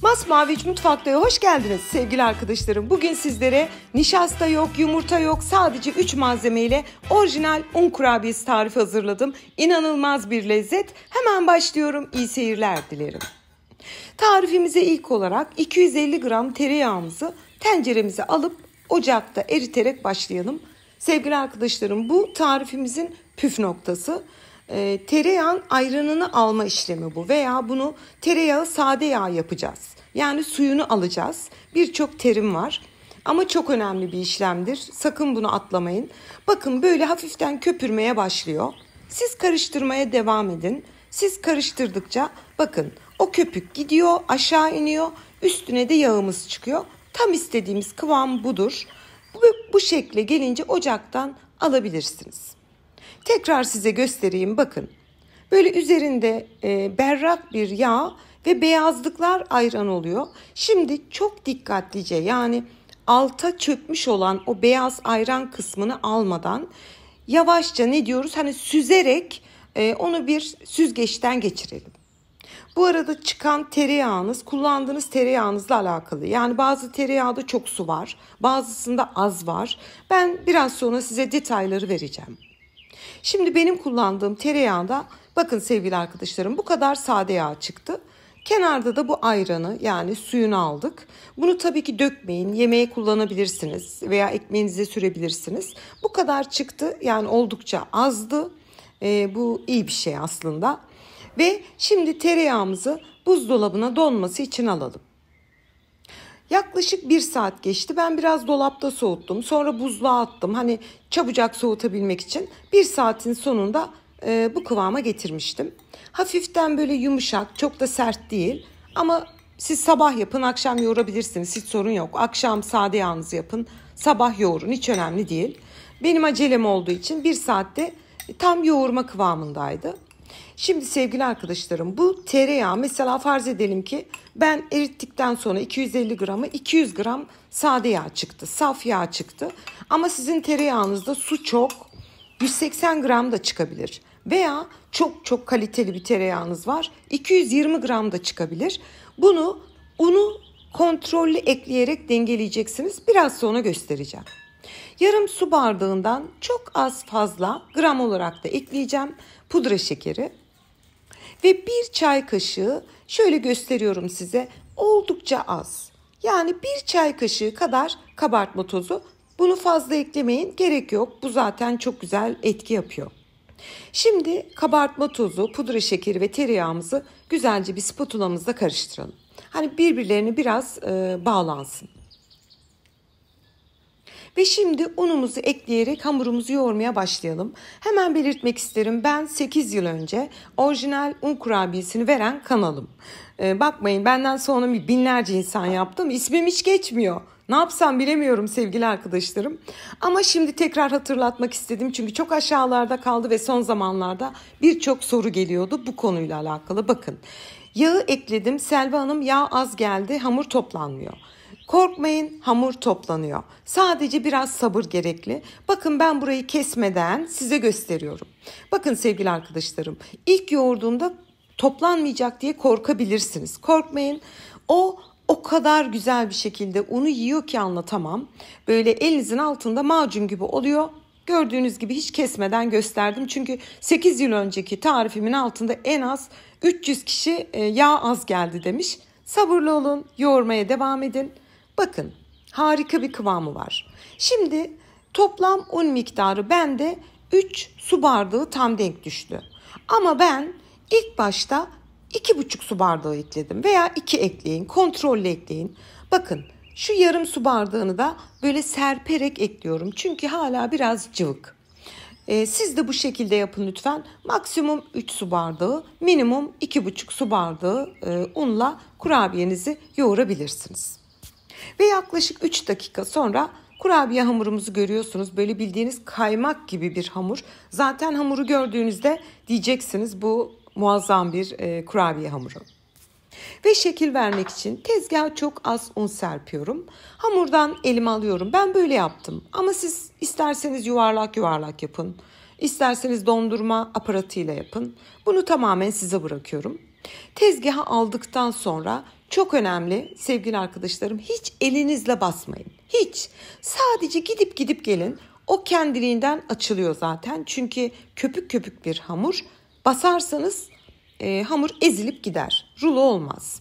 Masmavi Mutfak'ta hoş geldiniz sevgili arkadaşlarım. Bugün sizlere nişasta yok, yumurta yok, sadece 3 malzemeyle orijinal un kurabiyesi tarifi hazırladım. İnanılmaz bir lezzet. Hemen başlıyorum. İyi seyirler dilerim. Tarifimize ilk olarak 250 gram tereyağımızı tenceremize alıp ocakta eriterek başlayalım. Sevgili arkadaşlarım, bu tarifimizin püf noktası. Tereyağın ayranını alma işlemi bu veya bunu tereyağı sade yağ yapacağız. Yani suyunu alacağız. Birçok terim var ama çok önemli bir işlemdir. Sakın bunu atlamayın. Bakın böyle hafiften köpürmeye başlıyor. Siz karıştırmaya devam edin. Siz karıştırdıkça bakın o köpük gidiyor, aşağı iniyor, üstüne de yağımız çıkıyor. Tam istediğimiz kıvam budur. Bu şekle gelince ocaktan alabilirsiniz. Tekrar size göstereyim, bakın. Böyle üzerinde berrak bir yağ ve beyazlıklar ayran oluyor. Şimdi çok dikkatlice, yani alta çökmüş olan o beyaz ayran kısmını almadan yavaşça ne diyoruz? Hani süzerek onu bir süzgeçten geçirelim. Bu arada çıkan tereyağınız kullandığınız tereyağınızla alakalı. Yani bazı tereyağda çok su var, bazısında az var. Ben biraz sonra size detayları vereceğim. Şimdi benim kullandığım tereyağında bakın sevgili arkadaşlarım, bu kadar sade yağ çıktı. Kenarda da bu ayranı, yani suyunu aldık. Bunu tabii ki dökmeyin, yemeğe kullanabilirsiniz veya ekmeğinize sürebilirsiniz. Bu kadar çıktı, yani oldukça azdı. Bu iyi bir şey aslında. Ve şimdi tereyağımızı buzdolabına donması için alalım. Yaklaşık 1 saat geçti. Ben biraz dolapta soğuttum. Sonra buzluğa attım. Hani çabucak soğutabilmek için 1 saatin sonunda bu kıvama getirmiştim. Hafiften böyle yumuşak, çok da sert değil. Ama siz sabah yapın, akşam yoğurabilirsiniz. Hiç sorun yok. Akşam sade yağınızı yapın, sabah yoğurun. Hiç önemli değil. Benim acelem olduğu için 1 saatte tam yoğurma kıvamındaydı. Şimdi sevgili arkadaşlarım, bu tereyağı mesela farz edelim ki ben erittikten sonra 250 gramı 200 gram sade yağ çıktı. Saf yağ çıktı. Ama sizin tereyağınızda su çok, 180 gram da çıkabilir. Veya çok çok kaliteli bir tereyağınız var, 220 gram da çıkabilir. Unu kontrollü ekleyerek dengeleyeceksiniz. Biraz sonra göstereceğim. Yarım su bardağından çok az fazla gram olarak da ekleyeceğim pudra şekeri. Ve 1 çay kaşığı, şöyle gösteriyorum size, oldukça az. Yani 1 çay kaşığı kadar kabartma tozu. Bunu fazla eklemeyin, gerek yok. Bu zaten çok güzel etki yapıyor. Şimdi kabartma tozu, pudra şekeri ve tereyağımızı güzelce bir spatulamızla karıştıralım. Hani birbirlerine biraz bağlansın. Ve şimdi unumuzu ekleyerek hamurumuzu yoğurmaya başlayalım. Hemen belirtmek isterim, ben 8 yıl önce orijinal un kurabiyesini veren kanalım. Bakmayın, benden sonra binlerce insan yaptım. İsmim hiç geçmiyor. Ne yapsam bilemiyorum sevgili arkadaşlarım. Ama şimdi tekrar hatırlatmak istedim. Çünkü çok aşağılarda kaldı ve son zamanlarda birçok soru geliyordu bu konuyla alakalı. Bakın, yağı ekledim. Selva Hanım, yağ az geldi, hamur toplanmıyor. Korkmayın, hamur toplanıyor. Sadece biraz sabır gerekli. Bakın, ben burayı kesmeden size gösteriyorum. Bakın sevgili arkadaşlarım, ilk yoğurduğumda toplanmayacak diye korkabilirsiniz. Korkmayın. O kadar güzel bir şekilde unu yiyor ki anlatamam. Böyle elinizin altında macun gibi oluyor. Gördüğünüz gibi hiç kesmeden gösterdim. Çünkü 8 yıl önceki tarifimin altında en az 300 kişi yağ az geldi demiş. Sabırlı olun, yoğurmaya devam edin. Bakın, harika bir kıvamı var. Şimdi toplam un miktarı bende 3 su bardağı tam denk düştü. Ama ben ilk başta 2,5 su bardağı ekledim veya 2 ekleyin, kontrollü ekleyin. Bakın, şu yarım su bardağını da böyle serperek ekliyorum. Çünkü hala biraz cıvık. Siz de bu şekilde yapın lütfen. Maksimum 3 su bardağı, minimum 2,5 su bardağı unla kurabiyenizi yoğurabilirsiniz. Ve yaklaşık 3 dakika sonra kurabiye hamurumuzu görüyorsunuz. Böyle bildiğiniz kaymak gibi bir hamur. Zaten hamuru gördüğünüzde diyeceksiniz, bu muazzam bir kurabiye hamuru. Ve şekil vermek için tezgaha çok az un serpiyorum. Hamurdan elime alıyorum. Ben böyle yaptım. Ama siz isterseniz yuvarlak yuvarlak yapın. İsterseniz dondurma aparatıyla yapın. Bunu tamamen size bırakıyorum. Tezgaha aldıktan sonra çok önemli sevgili arkadaşlarım. Hiç elinizle basmayın. Hiç. Sadece gidip gelin. O kendiliğinden açılıyor zaten. Çünkü köpük köpük bir hamur. Basarsanız hamur ezilip gider. Rulo olmaz.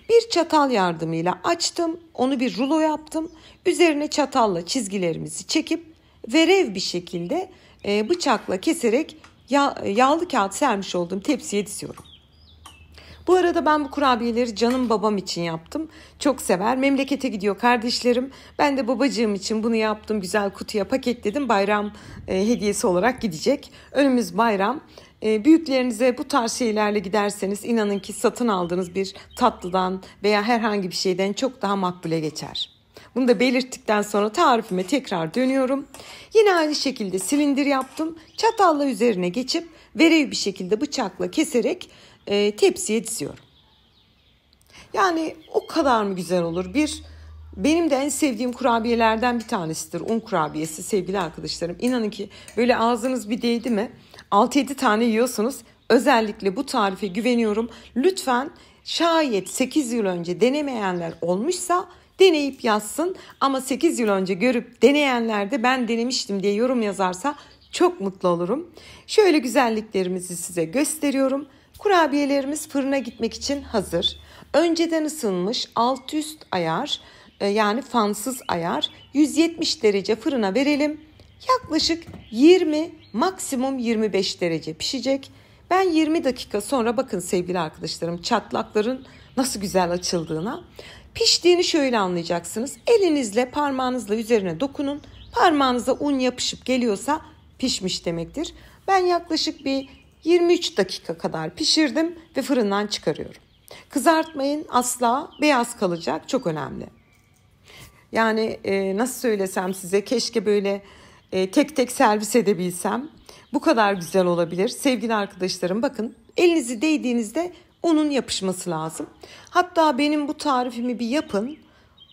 Bir çatal yardımıyla açtım. Onu bir rulo yaptım. Üzerine çatalla çizgilerimizi çekip verev bir şekilde bıçakla keserek yağlı kağıt sermiş olduğum tepsiye diziyorum. Bu arada ben bu kurabiyeleri canım babam için yaptım. Çok sever. Memlekete gidiyor kardeşlerim. Ben de babacığım için bunu yaptım. Güzel kutuya paketledim. Bayram hediyesi olarak gidecek. Önümüz bayram. Büyüklerinize bu tarz şeylerle giderseniz inanın ki satın aldığınız bir tatlıdan veya herhangi bir şeyden çok daha makbule geçer. Bunu da belirttikten sonra tarifime tekrar dönüyorum. Yine aynı şekilde silindir yaptım. Çatalla üzerine geçip verev bir şekilde bıçakla keserek tepsiye diziyorum. Yani o kadar mı güzel olur? Benim de en sevdiğim kurabiyelerden bir tanesidir. Un kurabiyesi sevgili arkadaşlarım. İnanın ki böyle ağzınız bir değdi mi 6-7 tane yiyorsunuz. Özellikle bu tarife güveniyorum. Lütfen şayet 8 yıl önce denemeyenler olmuşsa deneyip yazsın. Ama 8 yıl önce görüp deneyenler de ben denemiştim diye yorum yazarsa çok mutlu olurum. Şöyle güzelliklerimizi size gösteriyorum. Kurabiyelerimiz fırına gitmek için hazır. Önceden ısınmış alt üst ayar yani fansız ayar 170 derece fırına verelim. Yaklaşık 20 maksimum 25 derece pişecek. Ben 20 dakika sonra bakın sevgili arkadaşlarım çatlakların nasıl güzel açıldığına. Piştiğini şöyle anlayacaksınız. Elinizle parmağınızla üzerine dokunun. Parmağınıza un yapışıp geliyorsa pişmiş demektir. Ben yaklaşık bir 23 dakika kadar pişirdim ve fırından çıkarıyorum. Kızartmayın asla beyaz kalacak çok önemli. Yani nasıl söylesem size keşke böyle tek tek servis edebilsem. Bu kadar güzel olabilir. Sevgili arkadaşlarım bakın elinizi değdiğinizde unun yapışması lazım. Hatta benim bu tarifimi bir yapın.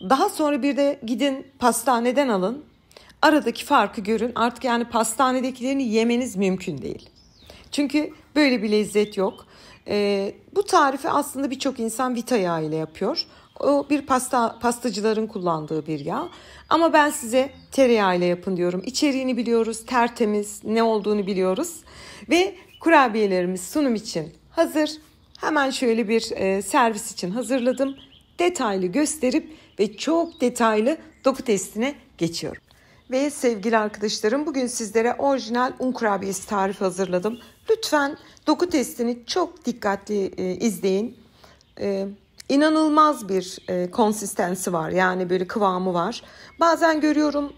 Daha sonra bir de gidin pastaneden alın. Aradaki farkı görün. Artık yani pastanedekilerini yemeniz mümkün değil. Çünkü böyle bir lezzet yok. Bu tarifi aslında birçok insan vita yağı ile yapıyor. O bir pastacıların kullandığı bir yağ. Ama ben size tereyağı ile yapın diyorum. İçeriğini biliyoruz, tertemiz, ne olduğunu biliyoruz. Ve kurabiyelerimiz sunum için hazır. Hemen şöyle bir servis için hazırladım. Detaylı gösterip ve çok detaylı doku testine geçiyorum. Ve sevgili arkadaşlarım bugün sizlere orijinal un kurabiyesi tarifi hazırladım. Lütfen doku testini çok dikkatli izleyin. İnanılmaz bir konsistensi var yani böyle kıvamı var. Bazen görüyorum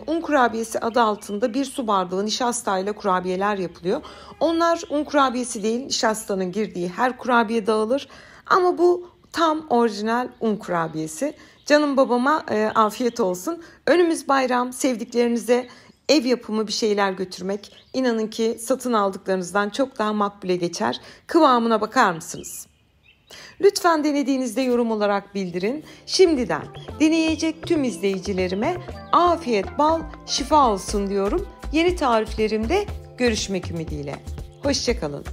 un kurabiyesi adı altında bir su bardağı nişastayla kurabiyeler yapılıyor. Onlar un kurabiyesi değil, nişastanın girdiği her kurabiye dağılır. Ama bu tam orijinal un kurabiyesi. Canım babama afiyet olsun. Önümüz bayram, sevdiklerinize ev yapımı bir şeyler götürmek inanın ki satın aldıklarınızdan çok daha makbule geçer. Kıvamına bakar mısınız? Lütfen denediğinizde yorum olarak bildirin. Şimdiden deneyecek tüm izleyicilerime afiyet, bal, şifa olsun diyorum. Yeni tariflerimde görüşmek ümidiyle. Hoşça kalın.